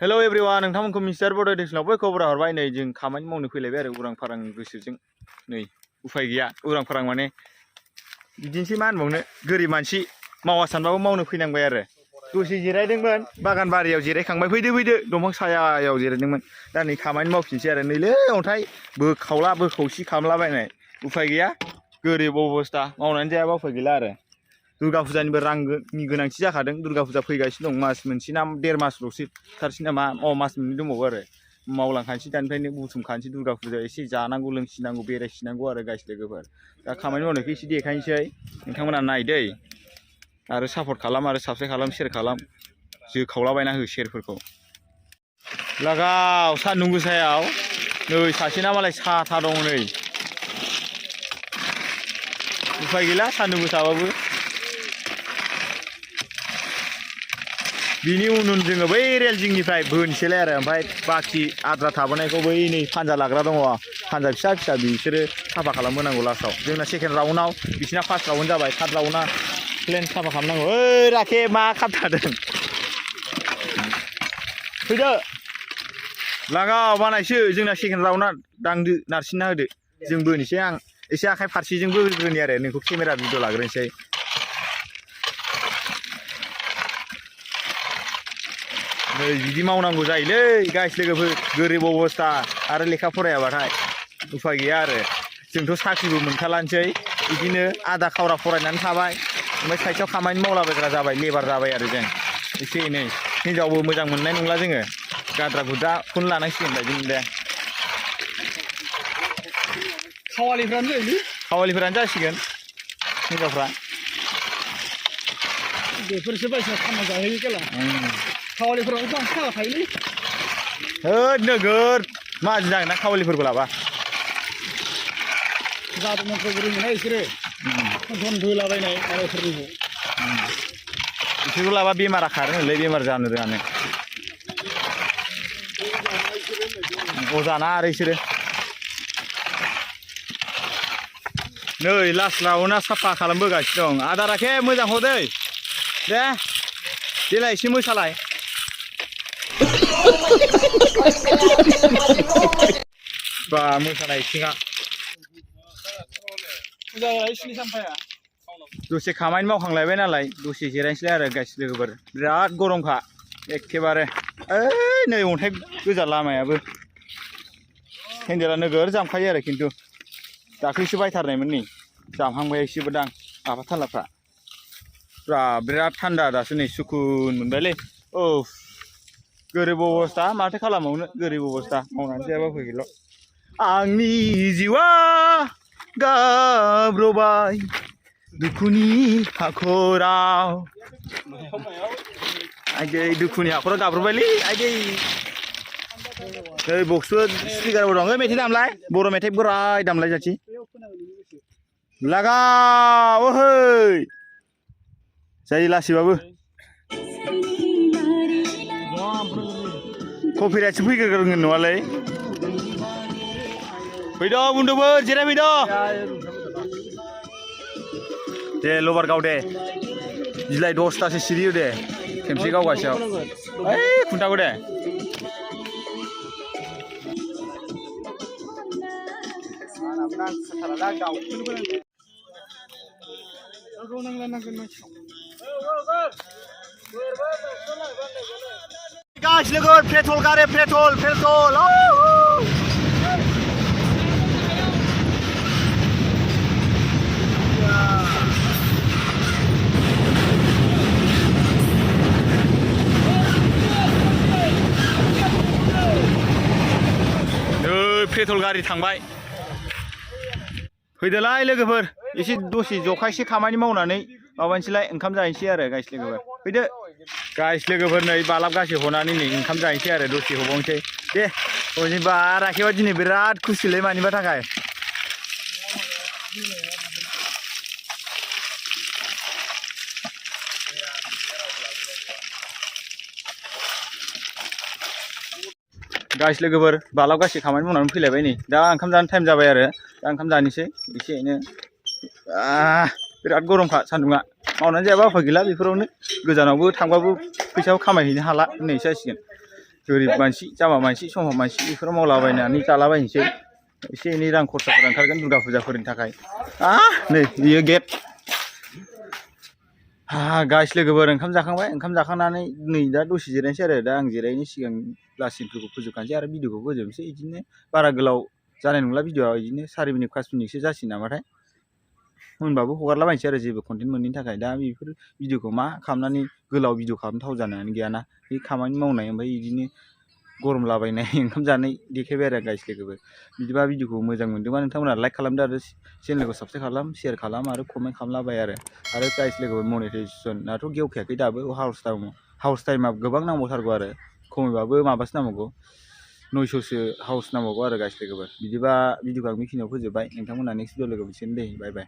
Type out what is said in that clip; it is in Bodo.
हेलो एवरीवान नोंथांमोनखौ मिस्टार बड' एडिशनाव बै खबर हरबाय नै जों खामानि मावनो फैलायबाय आरो उरां फारां गोसोजों नै उफाय गैया उरां फारां माने बिदिनोसै मा होनबावनो गोरिब मानसि मावा सानबाबो मावनो फैनांबाय आरो दसे जिरायदोंमोन बागान बारियाव जिरायखांबाय फैदो दंफां सायायाव जिरायदोंमोन दा नै खामानि मावफिनसै आरो नैलै अन्थाइ बोखावला बोखावसि खालामलाबायनाय उफाय गैया गोरिब अबस्था मावनानै जायाबा उफाय गैला आरो दुर्गा फुजानिबो रांनि गोनांथि जाखादों दुर्गा फुजा फैगासिनो दं मास मोनसे ना 1.5 मासल'सो थारसै नामा मास मोननै दंबावो आरो मावलांखानोसै दानिफ्रायनो बुथुमखानोसै दुर्गा फुजा एसे जानांगौ लोंसिनांगौ बेरायसिनांगौ आरो गाइस लोगोफोर दा खामानि मावनायखौ एसे देखायनोसै नोंथांमोना नायदै आरो सापर्ट खालाम आरो साबस्क्राइब खालाम शेयार खालाम जोखावलाबायना हो शेयारफोरखौ लागाव सान्दुं गोसायाव नै सासेना मालाय साथा दङ नै उफाय गैला सान्दुं गोसाबाबो बिनि उन जोङो बै रेल जिंनिफ्राय बोनोसैलाय आरो ओमफ्राय बाखि आद्रा थाबोनायखौ बै नै फानजा लाग्रा दङ फानजा फिसा बिसोरो साफा खालामबोनांगौ लास्टआव जोंना सेकेन्ड राउन्डआव बिसिना फार्स्ट राउन्ड जाबाय थार्ड राउन्डआ प्लेन साफा खालामनांगौ ओइ राखे मा खाबथादों फैदो लागाव बानायसो जोंना सेकेन्ड राउन्डआ दांदो नारसिनना होदो जों बोनोसै आं एसे आखाइ फारसेजों बोग्रोनि आरो नोंखौ केमेरा भिडिअ लाग्रोनोसै नै बिदि मावनांगौ जायोलै गाइस लोगोफोर गोरिब अबस्था आरो लेखा फरायाबाथाय उफाय गैया आरो जोंथ' साख्रिबो मोनखालानोसै बिदिनो आधा खावरा फरायनानै थाबाय ओमफ्राय साइडआव खामानि मावलाबायग्रा जाबाय लेबार जाबाय आरो जों एसे एनै हिनजावबो मोजां मोननाय नंला जोङो गाद्रा गुद्राखौनो लानांसिगोन बायदि मोनदों खावालिफोरानो जासिगोन हिनजावफ्रा बेफोरसो बायसा खामानि जाहैयो खेला खावालिफोराव बांसिन थाखायोलै होद नोगोर माजि जागोन ना खावालिफोरखौ लाबा जादोंमोनफोरबो रोङोना बिसोरो धन होलाबायनाय मालायफोरनिखौ बिसोरखौ लाबा बेमारा खारो होनोलै बेमार जानो रोङानो अजाना आरो बिसोरो नै लास्ट राउन्डआ साफा खालामबोगासिनो दं आदाराखे मोजां हदै दे देलाय एसे मोसालाय बा मोसानाय सिङा दसे खामानि मावखांलायबाय नालाय दसे जिरायनोसैलाय आरो गाइस लोगोफोर बिराद गरमखा एखेबारे ओइ नै अन्थाइ गोजा लामायाबो हेन्देला नोगोर जामखायो आरो खिन्थु दाख्लैसो बायथारनायमोन नै जामहांबाय एसेबो दां आफाथालाफ्रा बिराद थान्दा दासो नै सुकुन मोनबायलै औ गोरिब अबस्था माथो खालामबावनो गोरिब अबस्था मावनानै जायाबा फैगोल' आंनि जिउआ गाब्रबाय दुखुनि हाखराव आइदै दुखुनि हाखराव गाब्रबायलै आइदै नै बक्सबो स्पिकारबो दं मेथाइ दामलाय बर' मेथाइ बोराय दामलाय जाथि लागाव ओहै जायो लासैबाबो कपिराइटसो फैग्रोगोन नङालै फैद' बुन्दुबो जिरायफैद' दे लबार गाव दे बिलाइ 10थासो सिरियो दे खेमसे गावगासेयाव ओइ खुन्थाखौ दे गाइस लोगोफोर पेट्रल गारे पेट्रल पेट्रल गारि थांबाय फैदोलाय लोगोफोर एसे दसे जखायसे खामानि मावनानै माबानोसैलाय ओंखाम जाहैसै आरो गाइस लोगोफोर फैदो गाइस लोगोफोर नै बालाब गासै हनानै नै ओंखाम जाहैसै आरो दसे हबावनोसै दे हजोंबा राखेबा दिनै बिराद खुसिलै मानिबा थाखाय गाइस लोगोफोर बालाब गासै खामानि मावनानै फैलायबाय नै दा ओंखाम जानो टाइम जाबाय आरो दा ओंखाम जानोसै एसे एनै बिराद गरमखा सान्दुङा मावनानै जायाबा उफाय गैला बेफोरावनो गोजानावबो थांबाबो फैसाबो खामायहैनो हाला होननायसो जासिगोन गोरिब मानसि जामा मानसि सम्भब मानसि बेफोर मावलाबायनानै जालाबायनोसै एसे एनै रां खरसाफोर ओंखारगोन दुर्गा फुजाफोरनि थाखाय नै बियो गेट गाइस लोगोफोर ओंखाम जाखांबाय ओंखाम जाखांनानै नै दा दसे जिरायनोसै आरो दा आं जिरायनायनि सिगां लासिनफोरखौ फोजोबखानोसै आरो भिडिअखौ फोजोबनोसै बिदिनो बारा गोलाव जानाय नंला भिडिअआ बिदिनो 4 मिनिट 5 मिनिटसो जासिगोन नामाथाय होनबाबो हगारलाबायनोसै आरो जेबो कन्टेन्ट मोनैनि थाखाय दा बेफोर भिडिअखौ मा खालामनानै गोलाव भिडिअ खालामथाव जानानै गैयाना बे खामानि मावनाय ओमफ्राय बिदिनो गरम लाबायनाय ओंखाम जानाय देखायबाय आरो गाइस लोगोफोर बिदिबा भिडिअखौ मोजां मोनदोंबा नोंथांमोना लाइक खालामदो आरो चेनेलखौ साबस्क्राइब खालाम शेयार खालाम आरो कमेन्ट खालामलाबाय आरो गाइस लोगोफोर मनेटाइजेसनाथ' गेवखायाखै दाबो हाउस टाइमा गोबां नांबावथारगौ आरो खमैबाबो माबासो नांबावगौ 900सो हाउस नांबावगौ आरो गाइस लोगोफोर बिदिबा भिडिअखौ आं बेखिनियाव फोजोबबाय नोंथांमोना नेक्स्ट भिडिअ लोगो मोनसिगोन दे बाय बाय